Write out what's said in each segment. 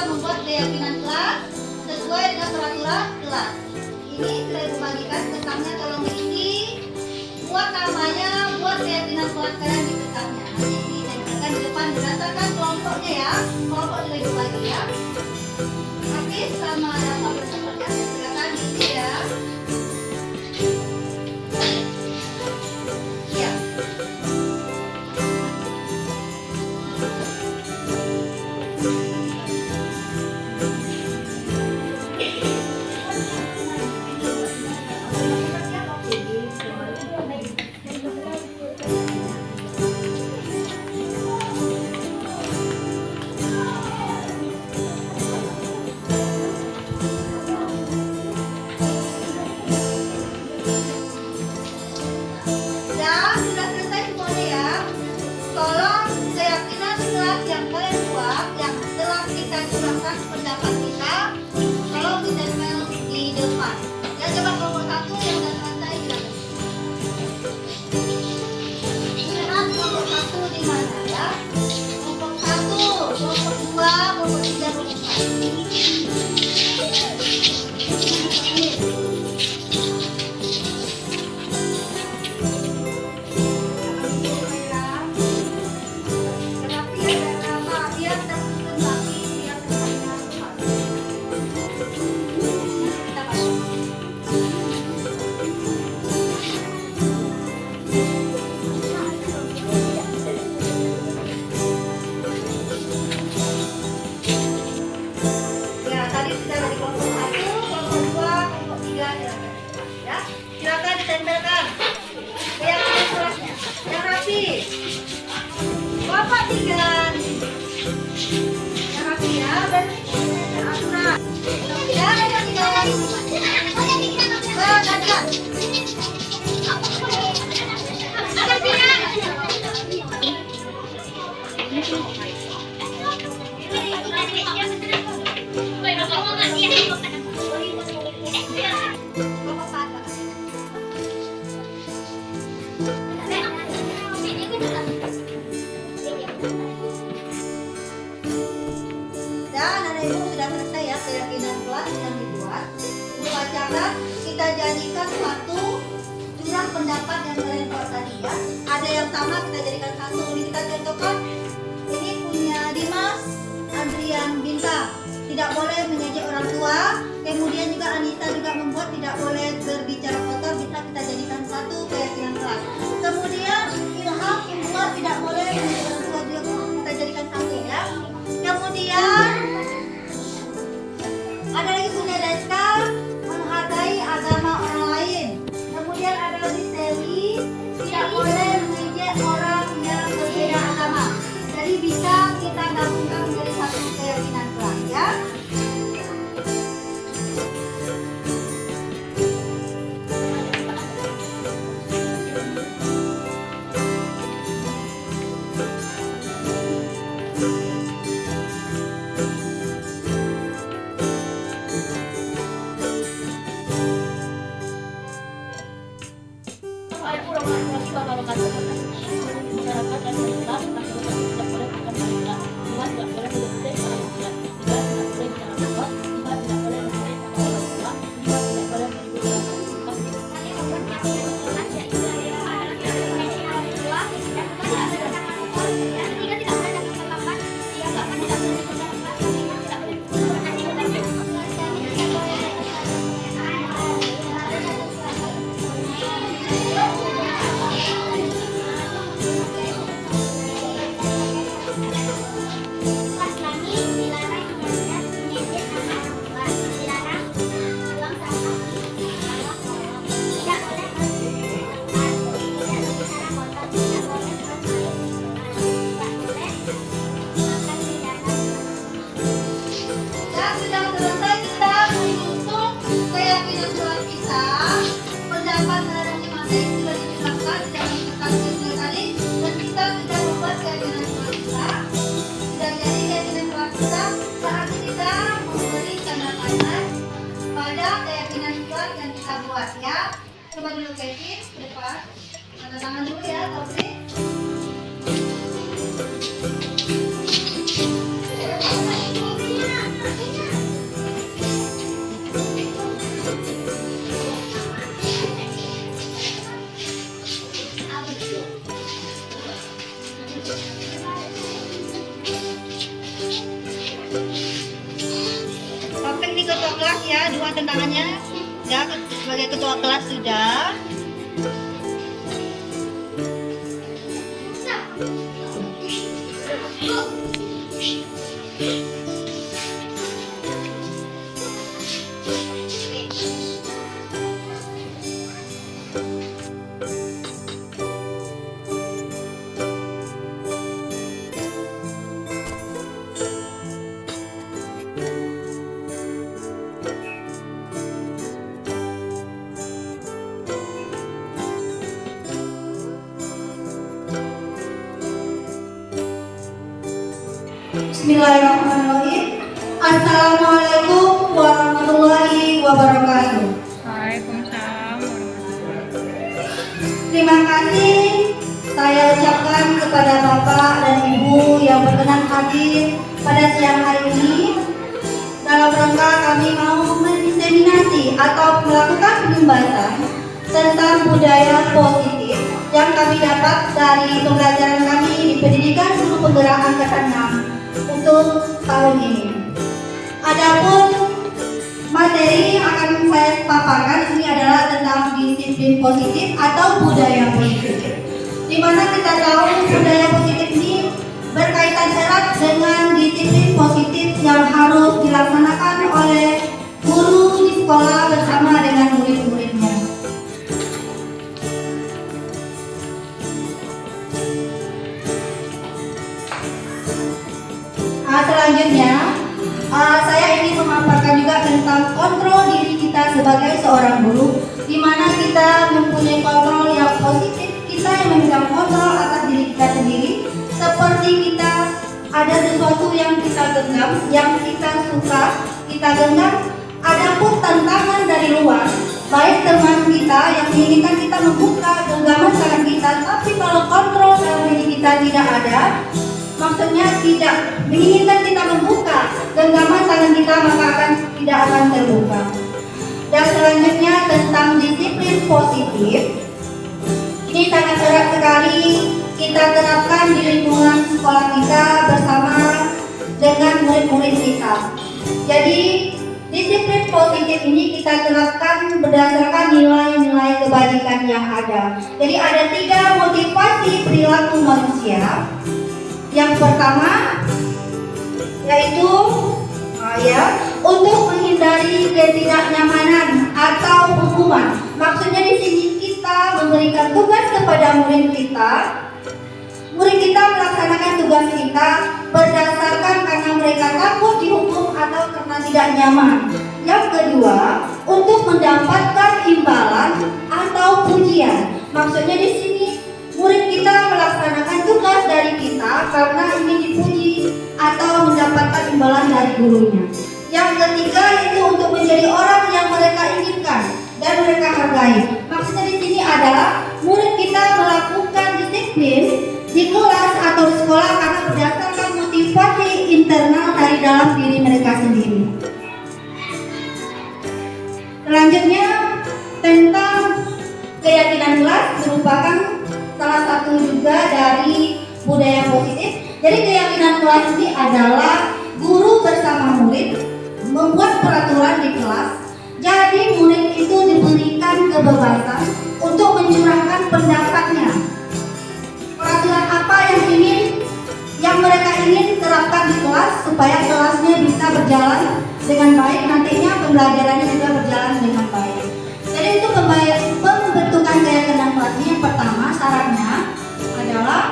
Membuat keyakinan kelas sesuai dengan peraturan kelas. Ini sudah dibagikan pesannya, tolong diisi, buat namanya, buat keyakinan kelas kalian di pesannya. Nanti ditempelkan di depan berdasarkan kelompoknya ya. Kelompok sudah dibagi ya. Habis sama apa pesannya, silakan diisi ya. Ya. Pendapat kita, kalau ditempel di depan. Ya, coba kelompok satu yang udah selesai silakan. Lihat kelompok satu di mana ya? Kelompok satu, kelompok dua, kelompok tiga, kelompok empat. Silakan ditempelkan keyakinan kelasnya yang rapi. Bapak tiga yang rapi ya, dan aturan ya, yang tiga lagi. Dan anak-ibu sudah selesai ya keyakinan kelas yang dibuat. Dibacakan, kita jadikan satu jumlah pendapat yang kalian buat tadi ya. Ada yang sama kita jadikan satu. Ini kita contohkan. Ini punya Dimas Adrian Bintang. Tidak boleh mengejek orang tua. Kemudian juga Anissa juga membuat tidak boleh berbicara kotor. Bisa kita jadikan satu keyakinan kelas. Kemudian Ilham membuat tidak boleh mengejek orang tua juga kita jadikan satu ya. Kemudian ada lagi punya Deska, menghargai agama orang lain. Kemudian ada lagi Sally, tidak boleh mengejek orang yang berbeda agama. Jadi bisa kita gabungkan menjadi satu keyakinan kelas ya. Kevin ke depan. Tanda tangan dulu ya, Taufik. Taufik ini ketua kelas ya, dua tentangannya. Ya, sebagai ketua kelas sudah. Bismillahirrahmanirrahim. Assalamualaikum warahmatullahi wabarakatuh. Waalaikumsalam. Terima kasih saya ucapkan kepada Bapak dan Ibu yang berkenan hadir pada siang hari ini dalam rangka kami mau mendiseminasi atau melakukan pembahasan tentang budaya positif yang kami dapat dari pembelajaran kami di Pendidikan Guru Penggerak Angkatan 6 untuk tahun ini. Adapun materi yang akan saya paparkan di sini adalah tentang disiplin positif atau budaya positif. Di mana kita tahu budaya positif ini berkaitan erat dengan disiplin positif yang harus dilaksanakan oleh guru di sekolah bersama dengan murid-muridnya. Selanjutnya, saya ingin memaparkan juga tentang kontrol diri kita sebagai seorang guru, di mana kita mempunyai kontrol yang positif, kita yang memegang kontrol atas diri kita sendiri, seperti kita ada sesuatu yang kita genggam, yang kita suka, kita genggam. Adapun tantangan dari luar, baik teman kita yang menginginkan kita membuka genggaman tangan kita, tapi kalau kontrol dalam diri kita tidak ada, maksudnya tidak menginginkan kita membuka genggaman tangan kita, maka tidak akan terbuka. Dan selanjutnya tentang disiplin positif, ini sangat erat sekali kita terapkan di lingkungan sekolah kita bersama dengan murid-murid kita. Jadi disiplin positif ini kita terapkan berdasarkan nilai-nilai kebajikan yang ada. Jadi ada 3 motivasi perilaku manusia. Yang pertama yaitu untuk menghindari ketidaknyamanan atau hukuman. Maksudnya di sini kita memberikan tugas kepada murid kita. Murid kita melaksanakan tugas kita berdasarkan karena mereka takut dihukum atau karena tidak nyaman. Yang kedua, untuk mendapatkan imbalan atau pujian. Maksudnya di sini murid kita melaksanakan tugas dari kita karena ingin dipuji atau mendapatkan imbalan dari gurunya. Yang ketiga itu untuk menjadi orang yang mereka inginkan dan mereka hargai. Maksudnya di sini adalah murid kita melakukan disiplin di kelas atau di sekolah karena berdasarkan motivasi internal dari dalam diri mereka sendiri. Selanjutnya tentang keyakinan kelas merupakan salah satu juga dari budaya positif. Jadi keyakinan kelas ini adalah guru bersama murid membuat peraturan di kelas. Jadi murid itu diberikan kebebasan untuk mencurahkan pendapatnya. Peraturan apa yang mereka ingin terapkan di kelas supaya kelasnya bisa berjalan dengan baik, nantinya pembelajarannya juga berjalan dengan baik. Jadi itu pembentukan keyakinan kelas ini yang pertama syaratnya adalah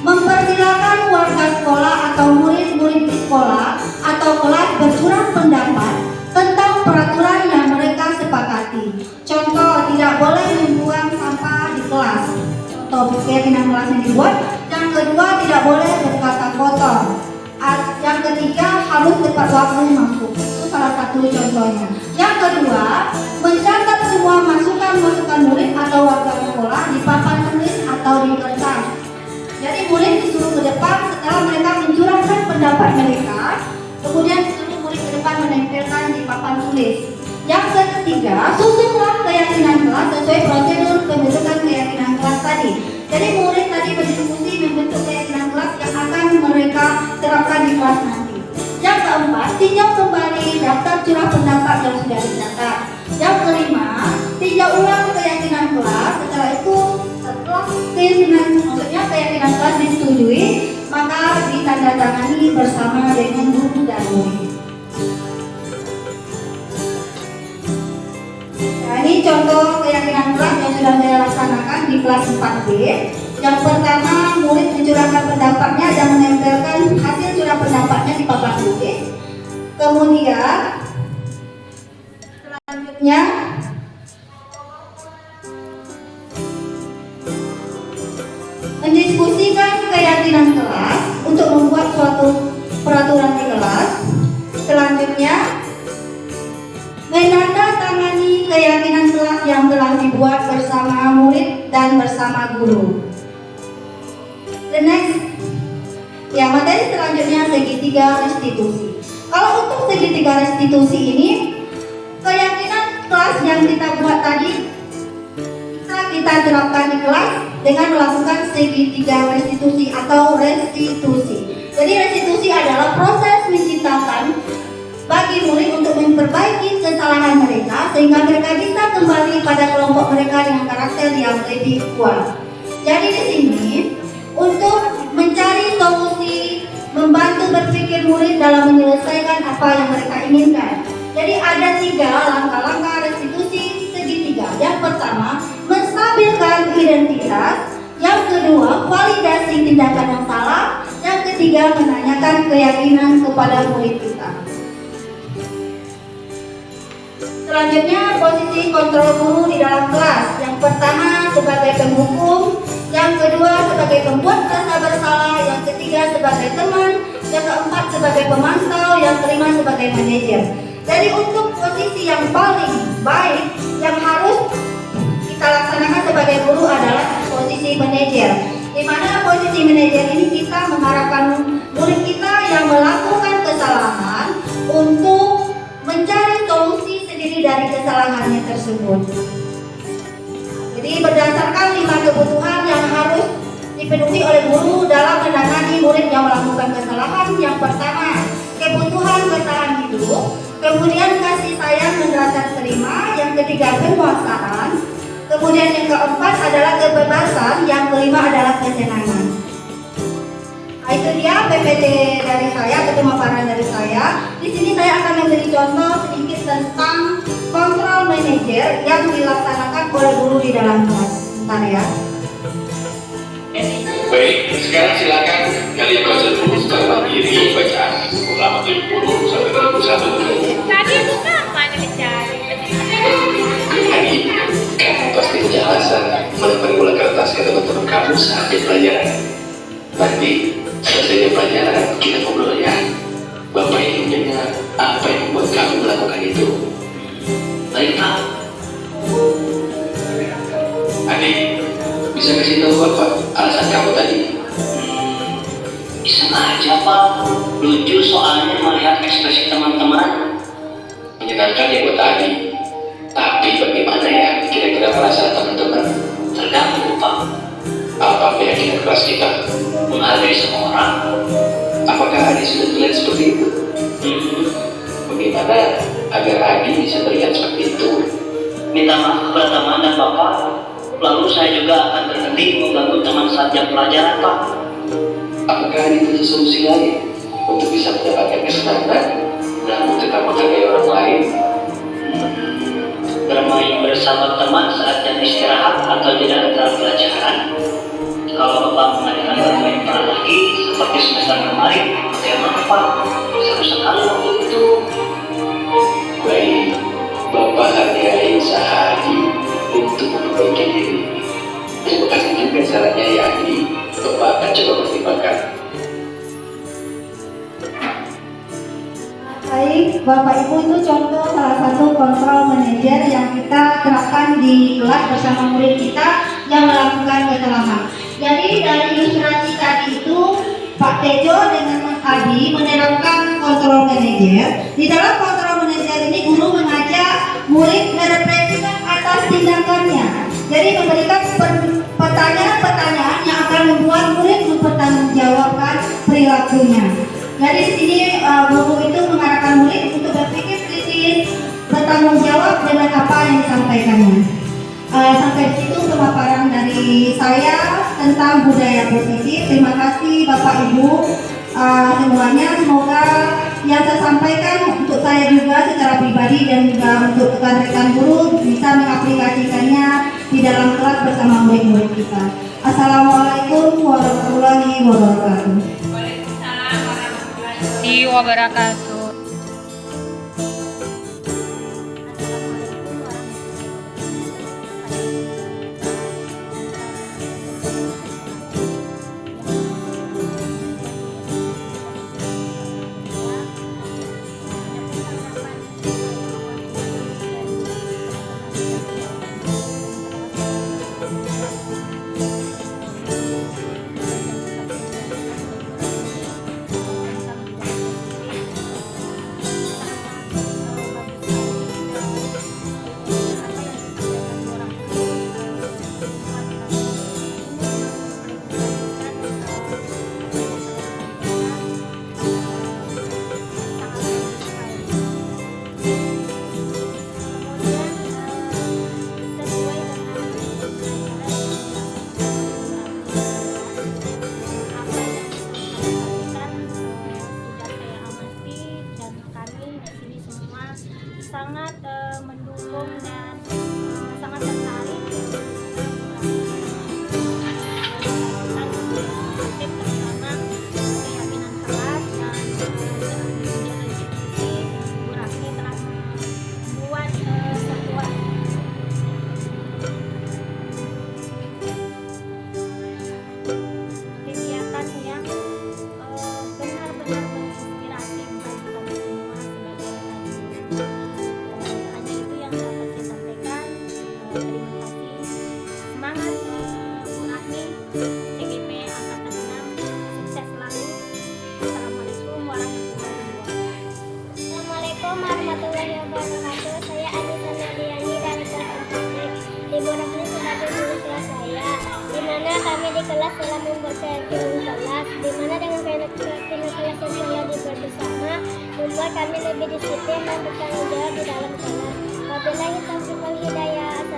mempersilakan warga sekolah atau murid-murid di sekolah atau kelas bercurah pendapat tentang peraturan yang mereka sepakati. Contoh, tidak boleh membuang sampah di kelas. Contoh keyakinan kelas yang dibuat. Yang kedua, tidak boleh berkata kotor. Yang ketiga, harus tepat waktu masuk. salah satu contohnya. Yang kedua, mencatat semua masukan-masukan murid atau warga sekolah di papan tulis atau di kertas. Jadi murid disuruh ke depan setelah mereka mencurahkan pendapat mereka, kemudian disuruh murid ke depan menempelkan di papan tulis. Yang ketiga, susunlah keyakinan kelas sesuai prosedur pembentukan keyakinan kelas tadi. Jadi murid tadi berdiskusi membentuk keyakinan kelas yang akan mereka terapkan di kelas nanti. Yang keempat, tinjau kembali daftar curah pendapat yang sudah dicatat. Yang kelima, tinjau ulang keyakinan kelas. Setelah itu, setelah keyakinan kelas disetujui, maka ditandatangani bersama dengan guru dan murid. Nah, ini contoh keyakinan kelas yang sudah saya laksanakan di kelas 4B. Yang pertama, murid mencurahkan pendapatnya dan menempelkan hasil curah pendapatnya di papan tulis. Kemudian, selanjutnya mendiskusikan keyakinan kelas untuk membuat suatu peraturan di kelas. Selanjutnya, menandatangani keyakinan kelas yang telah dibuat bersama murid dan bersama guru. The next, materi selanjutnya segitiga restitusi. Kalau untuk segitiga restitusi ini, keyakinan kelas yang kita buat tadi kita terapkan di kelas dengan melakukan segitiga restitusi atau restitusi. Jadi restitusi adalah proses menciptakan bagi murid untuk memperbaiki kesalahan mereka sehingga mereka bisa kembali pada kelompok mereka dengan karakter yang lebih kuat. Jadi di sini untuk mencari solusi, membantu berpikir murid dalam menyelesaikan apa yang mereka inginkan. Jadi ada 3 langkah-langkah restitusi segitiga. Yang pertama, menstabilkan identitas. Yang kedua, validasi tindakan yang salah. Yang ketiga, menanyakan keyakinan kepada murid kita. Selanjutnya, posisi kontrol guru di dalam kelas. Yang pertama sebagai penghukum, yang kedua sebagai pembuat rasa bersalah, yang ketiga sebagai teman, yang keempat sebagai pemantau, yang kelima sebagai manajer. Jadi untuk posisi yang paling baik yang harus kita laksanakan sebagai guru adalah posisi manajer. Di mana posisi manajer ini kita mengharapkan murid kita yang melakukan kesalahan untuk mencari solusi sendiri dari kesalahannya tersebut. Jadi berdasarkan 5 kebutuhan yang harus dipenuhi oleh guru dalam menangani murid yang melakukan kesalahan. Yang pertama, kebutuhan bertahan hidup. Kemudian kasih sayang dan rasa terima. Yang ketiga, penguasaan. Kemudian yang keempat adalah kebebasan. Yang kelima adalah kesenangan. Nah, itu dia PPT dari saya, pemaparan dari saya. Di sini saya akan memberi contoh sedikit tentang kontrol manajer yang dilaksanakan oleh guru di dalam kelas. Bentar ya. Baik, sekarang silakan kalian baca dulu secara mandiri bacaan ulama 70 sampai 71. Tadi bukan apa yang dicari? Hari kamu pasti punya alasan menemani bola kertas ke teman-teman kamu saat jam pelajaran. Nanti selesai jam pelajaran kita ngobrol ya. Bapak ingin dengar apa yang membuat kamu melakukan itu. Baik Pak. Adik, bisa kasih tahu Bapak alasan kamu tadi? Bisa aja Pak, lucu soalnya melihat ekspresi teman-teman. Menyenangkan ya buat Adik. Tapi bagaimana ya kira-kira perasaan teman-teman? Tergantung Pak, Apa keyakinan kelas kita? menghargai semua orang. Apakah Adik sudah terlihat seperti itu? Bagaimana agar Adik bisa terlihat seperti itu? Minta maaf kepada teman dan Bapak. Lalu saya juga akan berhenti mengganggu teman saat jam pelajaran Pak. Apakah Adik punya solusi lain untuk bisa mendapatkan kesenangan namun tetap menghargai orang lain? Bermain bersama teman saat jam istirahat atau jeda antara pelajaran. Kalau Bapak mengadakan bermain peran lagi seperti semester kemarin, bagaimana Pak? Seru sekali waktu itu. Baik, Bapak hargai usaha Adik untuk memperbaiki diri. Terima kasih juga sarannya ya Adik. Bapak akan coba pertimbangkan. Baik, Bapak Ibu itu contoh salah satu kontrol manajer yang kita terapkan di kelas bersama murid kita yang melakukan kesalahan. Jadi dari ilustrasi tadi itu Pak Tejo dengan Mas Adi menerapkan kontrol manajer. Di dalam kontrol manajer ini guru mengajak murid merefleksikan atas tindakannya. Jadi memberikan pertanyaan-pertanyaan yang akan membuat murid mempertanggungjawabkan perilakunya. Jadi di sini guru itu mengarahkan murid untuk berpikir kritis, bertanggung jawab dengan apa yang disampaikannya. Sampai di situ pemaparan dari saya tentang budaya positif. Terima kasih Bapak Ibu semuanya. Semoga yang saya sampaikan untuk saya juga secara pribadi dan juga untuk rekan-rekan guru bisa mengaplikasikannya di dalam kelas bersama murid-murid kita. Assalamualaikum warahmatullahi wabarakatuh. Waalaikumsalam warahmatullahi wabarakatuh. Sangat mendukung dan sangat tertarik terutama keyakinan kelas dan Bu Rafni telah membuat sebuah kegiatan yang benar-benar menginspirasi bagi kami semua sebagai rekan guru. Hanya itu yang dapat saya sampaikan. Terima kasih. Semangat Bu Rafni, CGP Angkatan 6. Sukses selalu. Assalamualaikum warahmatullahi wabarakatuh. Assalamualaikum warahmatullahi wabarakatuh. Saya Anissa Nadiani dari kelas 4B. Ibu Rafni sebagai guru kelas saya, di mana kami di kelas telah membuat keyakinan kelas, di mana dengan keyakinan kelas yang telah dibuat bersama membuat kami lebih disiplin dan bertanggung jawab di dalam kelas. Wabillahi taufiq wal hidayah.